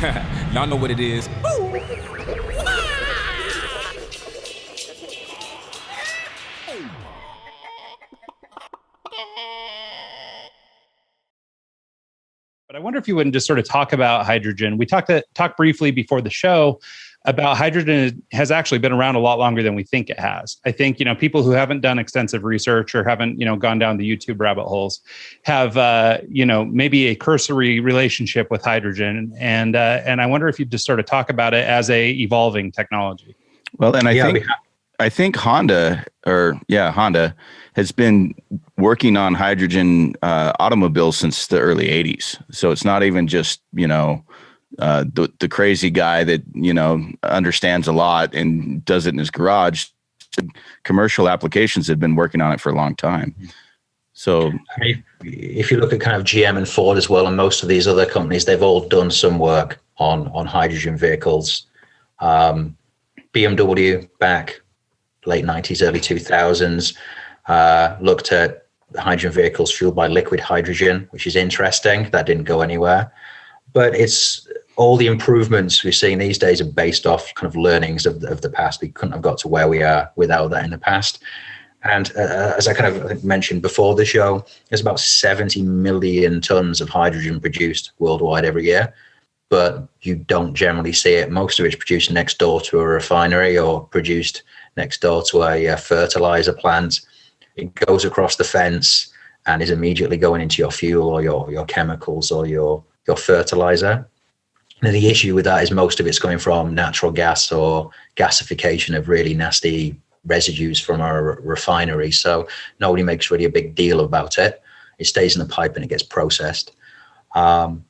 Y'all know what it is. But I wonder if you wouldn't just sort of talk about hydrogen. We talked briefly before the show about hydrogen has actually been around a lot longer than we think it has. I think, people who haven't done extensive research or haven't, gone down the YouTube rabbit holes have, maybe a cursory relationship with hydrogen. And I wonder if you'd just sort of talk about it as a evolving technology. Well, and I think Honda has been working on hydrogen automobiles since the early 80s. So it's not even just, the crazy guy that, understands a lot and does it in his garage. Commercial applications have been working on it for a long time. So if you look at kind of GM and Ford as well, and most of these other companies, they've all done some work on hydrogen vehicles. BMW back late 90s, early 2000s, looked at hydrogen vehicles fueled by liquid hydrogen, which is interesting. That didn't go anywhere. But it's all the improvements we're seeing these days are based off kind of learnings of the past. We couldn't have got to where we are without that in the past. And as I kind of mentioned before the show, there's about 70 million tons of hydrogen produced worldwide every year, but you don't generally see it. Most of it's produced next door to a refinery or produced next door to a fertilizer plant. It goes across the fence and is immediately going into your fuel or your chemicals or your fertilizer. Now, the issue with that is most of it's coming from natural gas or gasification of really nasty residues from our refinery. So nobody makes really a big deal about it. It stays in the pipe and it gets processed. The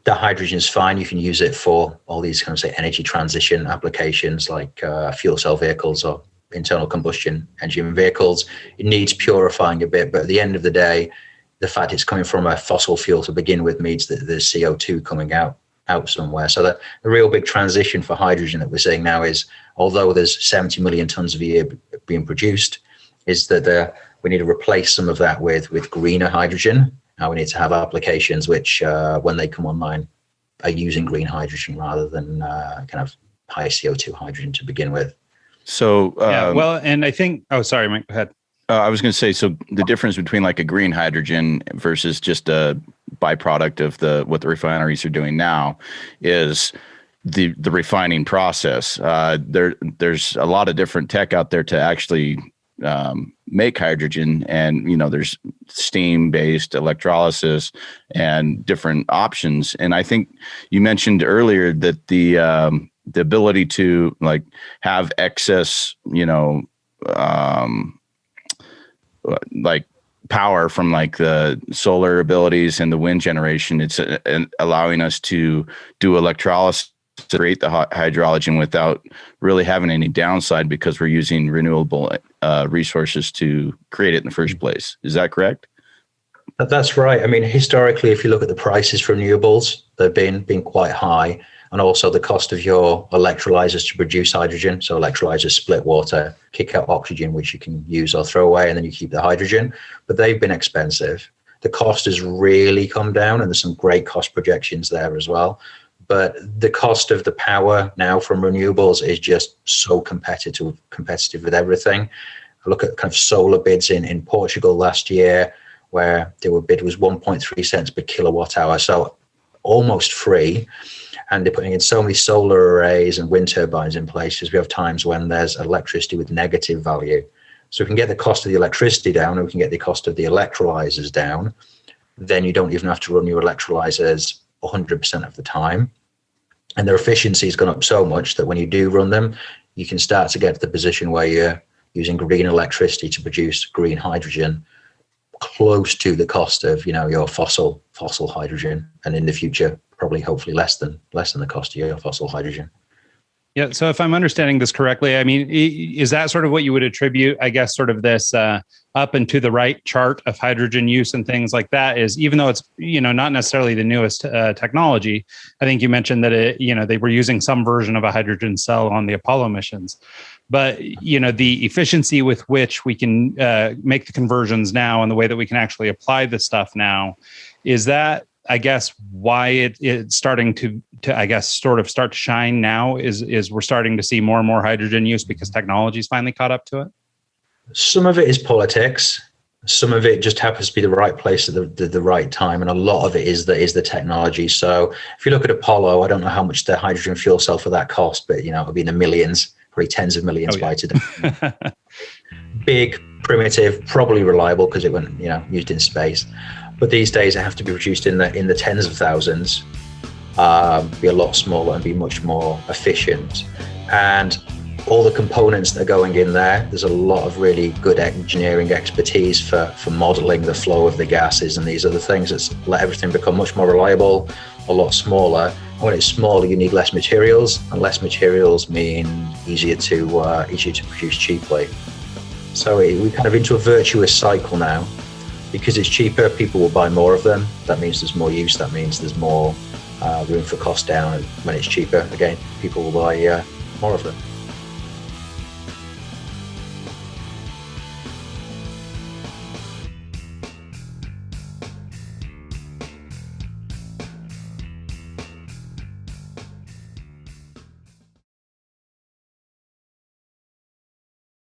hydrogen is fine. You can use it for all these kind of say energy transition applications like fuel cell vehicles or internal combustion engine vehicles. It needs purifying a bit, but at the end of the day, the fact it's coming from a fossil fuel to begin with means that there's CO2 coming out somewhere. So the real big transition for hydrogen that we're seeing now is, although there's 70 million tons a year being produced, is that we need to replace some of that with greener hydrogen. We need to have applications which, when they come online, are using green hydrogen rather than kind of high CO2 hydrogen to begin with. So, and I think, sorry, Mike, go ahead. I was going to say, so the difference between like a green hydrogen versus just a byproduct of what the refineries are doing now is the refining process. There's a lot of different tech out there to actually make hydrogen, and there's steam-based electrolysis and different options. And I think you mentioned earlier that the ability to like have excess, like power from like the solar abilities and the wind generation, it's allowing us to do electrolysis to create the hydrogen without really having any downside because we're using renewable resources to create it in the first place. Is that correct? That's right. I mean, historically, if you look at the prices for renewables, they've been quite high. And also the cost of your electrolyzers to produce hydrogen. So electrolyzers split water, kick out oxygen, which you can use or throw away, and then you keep the hydrogen. But they've been expensive. The cost has really come down, and there's some great cost projections there as well. But the cost of the power now from renewables is just so competitive with everything. I look at kind of solar bids in Portugal last year, where they were bid was 1.3 cents per kilowatt hour, so almost free. And they're putting in so many solar arrays and wind turbines in place because we have times when there's electricity with negative value. So we can get the cost of the electricity down, and we can get the cost of the electrolyzers down. Then you don't even have to run your electrolyzers 100% of the time. And their efficiency has gone up so much that when you do run them, you can start to get to the position where you're using green electricity to produce green hydrogen close to the cost of your fossil hydrogen, and in the future probably hopefully less than the cost of your fossil hydrogen. Yeah. So if I'm understanding this correctly, I mean, is that sort of what you would attribute, I guess, sort of this up and to the right chart of hydrogen use and things like that is, even though it's, not necessarily the newest technology, I think you mentioned that they were using some version of a hydrogen cell on the Apollo missions. But, the efficiency with which we can make the conversions now and the way that we can actually apply this stuff now, is that I guess why it's starting to I guess sort of start to shine now is we're starting to see more and more hydrogen use because technology's finally caught up to it? Some of it is politics. Some of it just happens to be the right place at the right time, and a lot of it is the technology. So if you look at Apollo, I don't know how much the hydrogen fuel cell for that cost, but it'll be in the millions, probably tens of millions by today. Big, primitive, probably reliable because it went used in space. But these days it have to be produced in the tens of thousands, be a lot smaller and be much more efficient. And all the components that are going in there's a lot of really good engineering expertise for modeling the flow of the gases and these other things that let everything become much more reliable, a lot smaller. And when it's smaller, you need less materials, and less materials mean easier to produce cheaply. So we're kind of into a virtuous cycle now. Because it's cheaper, people will buy more of them. That means there's more use. That means there's more room for cost down. And when it's cheaper, again, people will buy more of them.